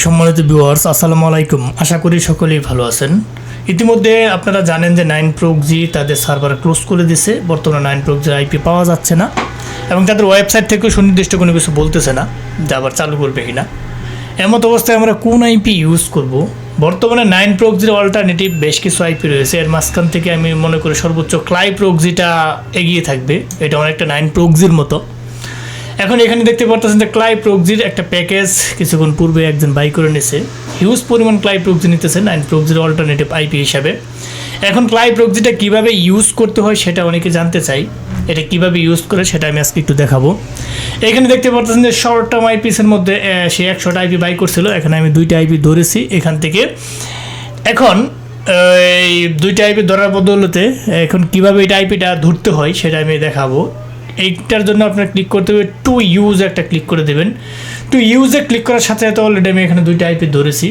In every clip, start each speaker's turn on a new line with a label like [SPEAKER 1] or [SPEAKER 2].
[SPEAKER 1] সম্মানিত ভিউয়ার্স, আসসালামু আলাইকুম। আশা করি সকলেই ভালো আছেন। ইতিমধ্যে আপনারা জানেন যে 9proxy তাদের সার্ভার ক্লোজ করে দিয়েছে। বর্তমানে 9proxy আইপি পাওয়া যাচ্ছে না এবং তাদের ওয়েবসাইট থেকেও সুনির্দিষ্ট কোনো কিছু বলতেছে না যে আবার চালু করবে কিনা। এমত অবস্থায় আমরা কোন আইপি ইউজ করব? বর্তমানে 9proxy অল্টারনেটিভ বেশ কিছু আইপি রয়েছে। এর মাঝখান থেকে আমি মনে করি সর্বোচ্চ ক্লাইপ্রক্সিটা এগিয়ে থাকবে। এটা অনেকটা 9proxyর মতো। এখন এখানে দেখতে পারতেছেন যে ক্লাইপ্রক্সির একটা প্যাকেজ কিছুক্ষণ পূর্বে একজন বাই করে নিয়েছে। হিউজ পরিমাণ ক্লাইপ্রক্সি নিতেছে 9proxyর অল্টারনেটিভ আইপি হিসাবে। এখন ক্লাইপ্রক্সিটা কীভাবে ইউজ করতে হয় সেটা অনেকে জানতে চাই। এটা কীভাবে ইউজ করে সেটা আমি আজকে একটু দেখাবো। এখানে দেখতে পারতেছেন যে শর্ট টার্ম আইপিসের মধ্যে সে 100টা আইপি বাই করছিল। এখানে আমি 2টা আইপি ধরেছি এখান থেকে। এখন এই 2টা আইপি ধরার বদলতে এখন কীভাবে এটা আইপিটা ধরতে হয় সেটা আমি দেখাবো। এইটার জন্য আপনার ক্লিক করতে হবে টু ইউজ একটা ক্লিক করে দেবেন। টু ইউজে ক্লিক করার সাথে সাথে অলরেডি আমি এখানে 2টা আইপি ধরেছি।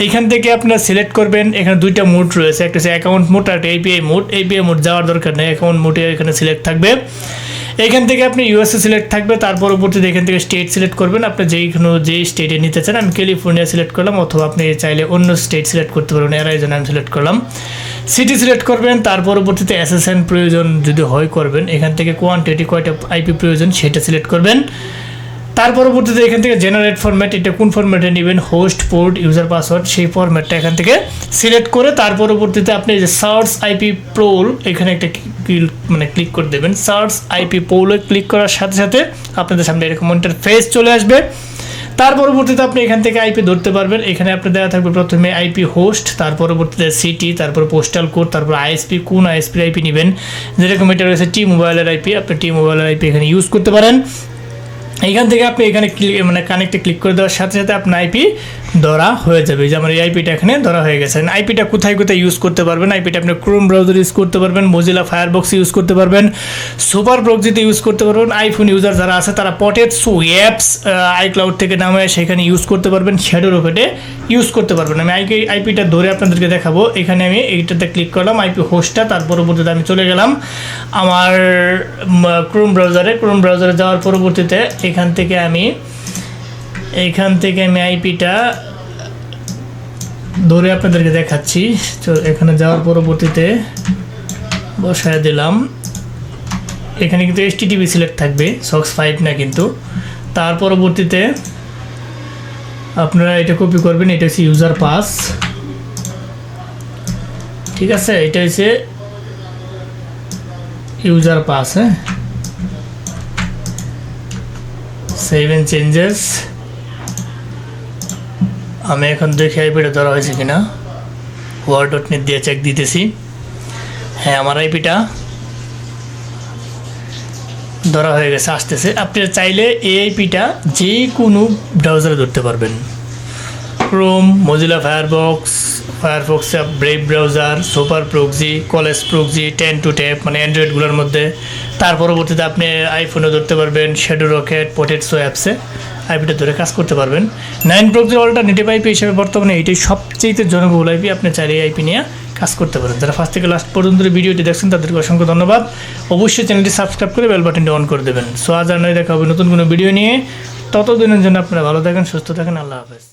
[SPEAKER 1] এইখান থেকে আপনারা সিলেক্ট করবেন। এখানে 2টা মোড রয়েছে, একটা হচ্ছে অ্যাকাউন্ট মোড আর একটা এপিআই মোড। এপিআই মোড যাওয়ার দরকার নেই, অ্যাকাউন্ট মোডে এখানে সিলেক্ট থাকবে। এখান থেকে আপনি ইউএসএ সিলেক্ট থাকবে। তার পরবর্তীতে এখান থেকে স্টেট সিলেক্ট করবেন, আপনি যেই স্টেটে নিতে চান। আমি ক্যালিফোর্নিয়া সিলেক্ট করলাম, অথবা আপনি চাইলে অন্য স্টেট সিলেক্ট করতে পারবেন। অ্যারাইজোনা আমি সিলেক্ট করলাম। সিটি সিলেক্ট করবেন। তার পরবর্তীতে এসএসএন প্রয়োজন যদি হয় করবেন। এখান থেকে কোয়ান্টিটি কয়টা আইপি প্রয়োজন সেটা সিলেক্ট করবেন। তার পরবর্তীতে এখান থেকে জেনারেট ফরম্যাট, এটা কোন ফরম্যাটে নেবেন, হোস্ট, পোর্ট, ইউজার পাসওয়ার্ড, সেই ফরম্যাটটা এখান থেকে সিলেক্ট করে তার পরবর্তীতে আপনি যে সার্চ আইপি পোল এখানে একটা ক্লিক করে দেবেন। সার্চ আইপি পোলে ক্লিক করার সাথে সাথে আপনাদের সামনে এরকম ইন্টারফেস চলে আসবে। তার পরবর্তীতে আপনি এখান থেকে আইপি ধরতে পারবেন। এখানে আপনি দেওয়া থাকবে প্রথমে আইপি হোস্ট, তার পরবর্তীতে সিটি, তারপর পোস্টাল কোড, তারপর আইএসপি, কোন আইএসপি আইপি নেবেন। যেরকম এটা রয়েছে টি মোবাইলের আইপি, আপনি টি মোবাইলের আইপি এখানে ইউজ করতে পারেন। এইখান থেকে আপনি এখানে কানেক্টে ক্লিক করে দেওয়ার সাথে সাথে আপনার আইপি ধরা হয়ে যাবে। যে আমার এই আইপিটা এখানে ধরা হয়ে গেছে। আইপিটা কোথায় কোথায় ইউজ করতে পারবেন? আইপিটা আপনি ক্রোম ব্রাউজার ইউজ করতে পারবেন, মোজিলা ফায়ারবক্স ইউজ করতে পারবেন, সুপার প্রক্সিতে ইউজ করতে পারবেন। আইফোন ইউজার যারা আছে তারা পটেটসো অ্যাপস আইক্লাউড থেকে নামে সেখানে ইউজ করতে পারবেন, শ্যাডো রকেটে ইউজ করতে পারবেন। আমি আইপিটা ধরে আপনাদেরকে দেখাবো। এখানে আমি এইটাতে ক্লিক করলাম, আইপি হোস্টটা। তার পরবর্তীতে আমি চলে গেলাম আমার ক্রোম ব্রাউজারে যাওয়ার পরবর্তীতে এখান থেকে আমি আইপিটা ধরে আপনাদেরকে দেখাচ্ছি। তো এখানে যাওয়ার পরবর্তীতে বসায় দিলাম। এখানে কিন্তু HTTP সিলেক্ট থাকবে, সক্স 5 না কিন্তু। তার পরবর্তীতে আপনারা এটা কপি করবেন। এটা হচ্ছে ইউজার পাস, ঠিক আছে। এটা হচ্ছে ইউজার পাস। হ্যাঁ, সেভ এন্ড চেঞ্জেস। আমি এখন দেখি আইপিটা ধরা হয়েছে কিনা। word.net দিয়ে চেক দিতেছি। হ্যাঁ, আমার আইপিটা ধরা হয়ে গেছে, আসতেছে। আপনি চাইলে এই আইপিটা যে কোনো ব্রাউজারে ধরতে পারবেন। Chrome, Mozilla Firefox, brave browser, super proxy, college proxy, 10 to tap মানে অ্যান্ড্রয়েডগুলোর মধ্যে। তার পরবর্তীতে আপনি আইফোনে ধরতে পারবেন, শ্যাডো রকেট, পটেটসো অ্যাপসে আইপিটা ধরে কাজ করতে পারবেন। 9proxy অল্টারনেটিভ আইপি হিসেবে বর্তমানে এইটাই সবচেয়ে জনবহুল আইপি। আপনি চাইলে এই আইপি নিয়ে কাজ করতে পারেন। যারা ফার্স্ট থেকে লাস্ট পর্যন্ত ভিডিওটি দেখছেন তাদেরকে অসংখ্য ধন্যবাদ। অবশ্যই চ্যানেলটি সাবস্ক্রাইব করে বেল বাটনটি অন করে দেবেন। সো আজ আর নয়, দেখা হবে নতুন কোনো ভিডিও নিয়ে। ততদিনের জন্য আপনারা ভালো থাকেন, সুস্থ থাকেন। আল্লাহ হাফেজ।